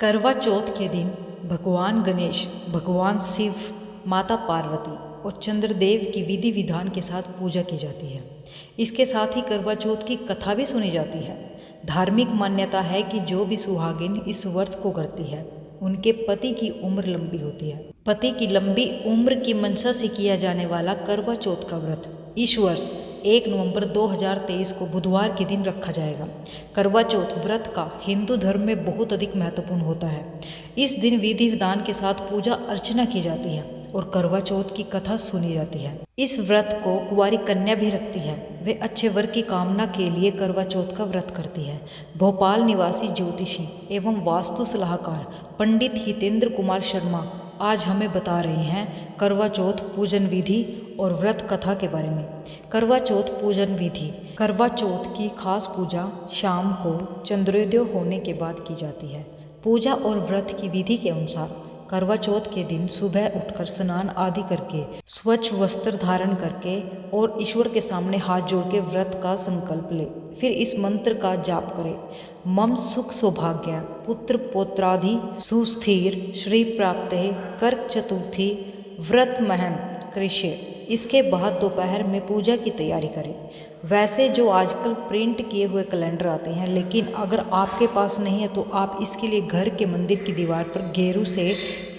करवा चौथ के दिन भगवान गणेश, भगवान शिव, माता पार्वती और चंद्रदेव की विधि विधान के साथ पूजा की जाती है। इसके साथ ही करवा चौथ की कथा भी सुनी जाती है। धार्मिक मान्यता है कि जो भी सुहागिन इस व्रत को करती है उनके पति की उम्र लंबी होती है। पति की लंबी उम्र की मंशा से किया जाने वाला करवा चौथ का व्रत इस वर्ष 1 नवंबर 2023 को बुधवार के दिन रखा जाएगा। करवा चौथ व्रत का हिंदू धर्म में बहुत अधिक महत्वपूर्ण होता है। इस दिन विधि विधान के साथ पूजा अर्चना की जाती है और करवा चौथ की कथा सुनी जाती है। इस व्रत को कुंवारी कन्या भी रखती है। वे अच्छे वर की कामना के लिए करवा चौथ का व्रत करती है। भोपाल निवासी ज्योतिषी एवं वास्तु सलाहकार पंडित हितेंद्र कुमार शर्मा आज हमें बता रहे हैं करवा चौथ पूजन विधि और व्रत कथा के बारे में। करवा चौथ पूजन विधि। करवा चौथ की खास पूजा शाम को चंद्रोदय होने के बाद की जाती है। पूजा और व्रत की विधि के अनुसार करवा चौथ के दिन सुबह उठकर स्नान आदि करके स्वच्छ वस्त्र धारण करके और ईश्वर के सामने हाथ जोड़ के व्रत का संकल्प ले। फिर इस मंत्र का जाप करें। मम सुख सौभाग्य पुत्र पौत्रादि सुस्थिर श्री प्राप्त कर्क चतुर्थी व्रत महम कृष्य। इसके बाद दोपहर में पूजा की तैयारी करें। वैसे जो आजकल प्रिंट किए हुए कैलेंडर आते हैं, लेकिन अगर आपके पास नहीं है तो आप इसके लिए घर के मंदिर की दीवार पर गेरू से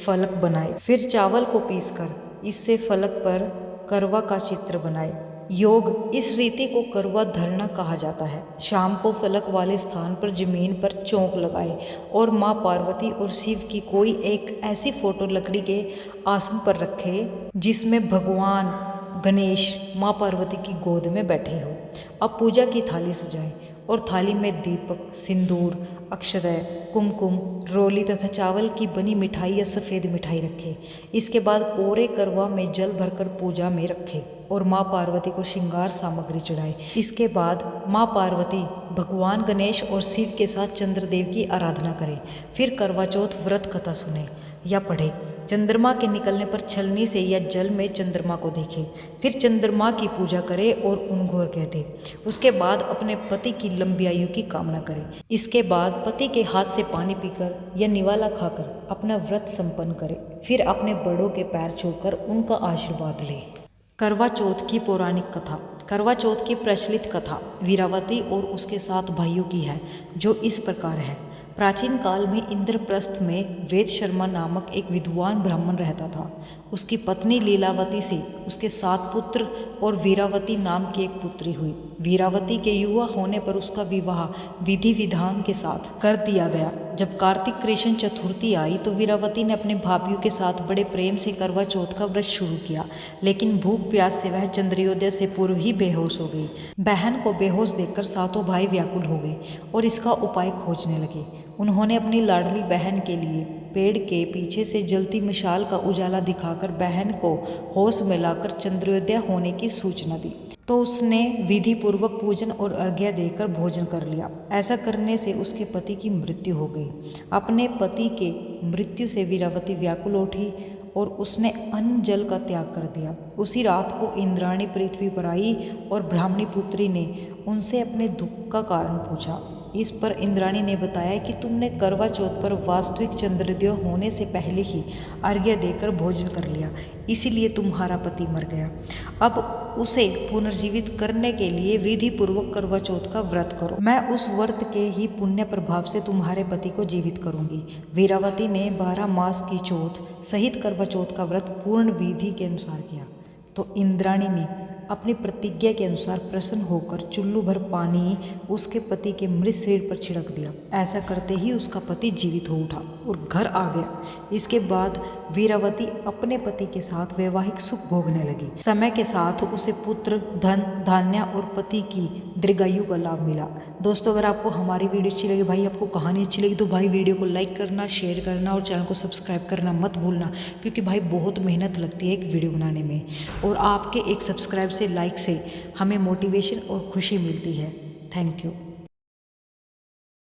फलक बनाएं। फिर चावल को पीसकर इससे फलक पर करवा का चित्र बनाएं। योग। इस रीति को करवा धरना कहा जाता है। शाम को फलक वाले स्थान पर जमीन पर चौक लगाए और माँ पार्वती और शिव की कोई एक ऐसी फोटो लकड़ी के आसन पर रखे जिसमें भगवान गणेश माँ पार्वती की गोद में बैठे हो। अब पूजा की थाली सजाएं और थाली में दीपक, सिंदूर, अक्षतय, कुमकुम, रोली तथा चावल की बनी मिठाई या सफ़ेद मिठाई रखें। इसके बाद कोरे करवा में जल भरकर पूजा में रखें और माँ पार्वती को श्रृंगार सामग्री चढ़ाएं। इसके बाद माँ पार्वती, भगवान गणेश और शिव के साथ चंद्रदेव की आराधना करें। फिर करवा चौथ व्रत कथा सुने या पढ़े। चंद्रमा के निकलने पर छलनी से या जल में चंद्रमा को देखें। फिर चंद्रमा की पूजा करें और उनघोर कह दें। उसके बाद अपने पति की लंबी आयु की कामना करें। इसके बाद पति के हाथ से पानी पीकर या निवाला खाकर अपना व्रत संपन्न करें। फिर अपने बड़ों के पैर छूकर उनका आशीर्वाद लें। करवा चौथ की पौराणिक कथा। करवा चौथ की प्रचलित कथा वीरावती और उसके 7 भाइयों की है, जो इस प्रकार है। प्राचीन काल में इंद्रप्रस्थ में वेद शर्मा नामक एक विद्वान ब्राह्मण रहता था। उसकी पत्नी लीलावती से उसके 7 पुत्र और वीरावती नाम की एक पुत्री हुई। वीरावती के युवा होने पर उसका विवाह विधि विधान के साथ कर दिया गया। जब कार्तिक कृष्ण चतुर्थी आई तो वीरावती ने अपने भाइयों के साथ बड़े प्रेम से करवा चौथ का व्रत शुरू किया, लेकिन भूख प्यास से वह चंद्रोदय से पूर्व ही बेहोश हो गई। बहन को बेहोश देखकर 7 भाई व्याकुल हो गए और इसका उपाय खोजने लगे। उन्होंने अपनी लाडली बहन के लिए पेड़ के पीछे से जलती मिसाल का उजाला दिखाकर बहन को होश में लाकर चंद्रोदय होने की सूचना दी। तो उसने विधि पूर्वक पूजन और अर्घ्य देकर भोजन कर लिया। ऐसा करने से उसके पति की मृत्यु हो गई। अपने पति के मृत्यु से वीरावती व्याकुल उठी और उसने अन्न जल का त्याग कर दिया। उसी रात को इंद्राणी पृथ्वी पर आई और ब्राह्मणी पुत्री ने उनसे अपने दुख का कारण पूछा। इस पर इंद्राणी ने बताया कि तुमने करवा चौथ पर वास्तविक चंद्रोदय होने से पहले ही अर्घ्य देकर भोजन कर लिया, इसीलिए तुम्हारा पति मर गया। अब उसे पुनर्जीवित करने के लिए विधि पूर्वक करवा चौथ का व्रत करो। मैं उस व्रत के ही पुण्य प्रभाव से तुम्हारे पति को जीवित करूंगी। वीरावती ने 12 मास की चौथ सहित करवा चौथ का व्रत पूर्ण विधि के अनुसार किया। तो इंद्राणी ने अपनी प्रतिज्ञा के अनुसार प्रसन्न होकर चुल्लू भर पानी उसके पति के मृत शरीर पर छिड़क दिया। ऐसा करते ही उसका पति जीवित हो उठा और घर आ गया। इसके बाद वीरावती अपने पति के साथ वैवाहिक सुख भोगने लगी। समय के साथ उसे पुत्र, धन, धान्य और पति की दीर्घायु का लाभ मिला। दोस्तों, अगर आपको हमारी वीडियो अच्छी लगी, भाई आपको कहानी अच्छी लगी, तो भाई वीडियो को लाइक करना, शेयर करना और चैनल को सब्सक्राइब करना मत भूलना, क्योंकि भाई बहुत मेहनत लगती है एक वीडियो बनाने में और आपके एक सब्सक्राइब से, लाइक से हमें मोटिवेशन और खुशी मिलती है। Thank you.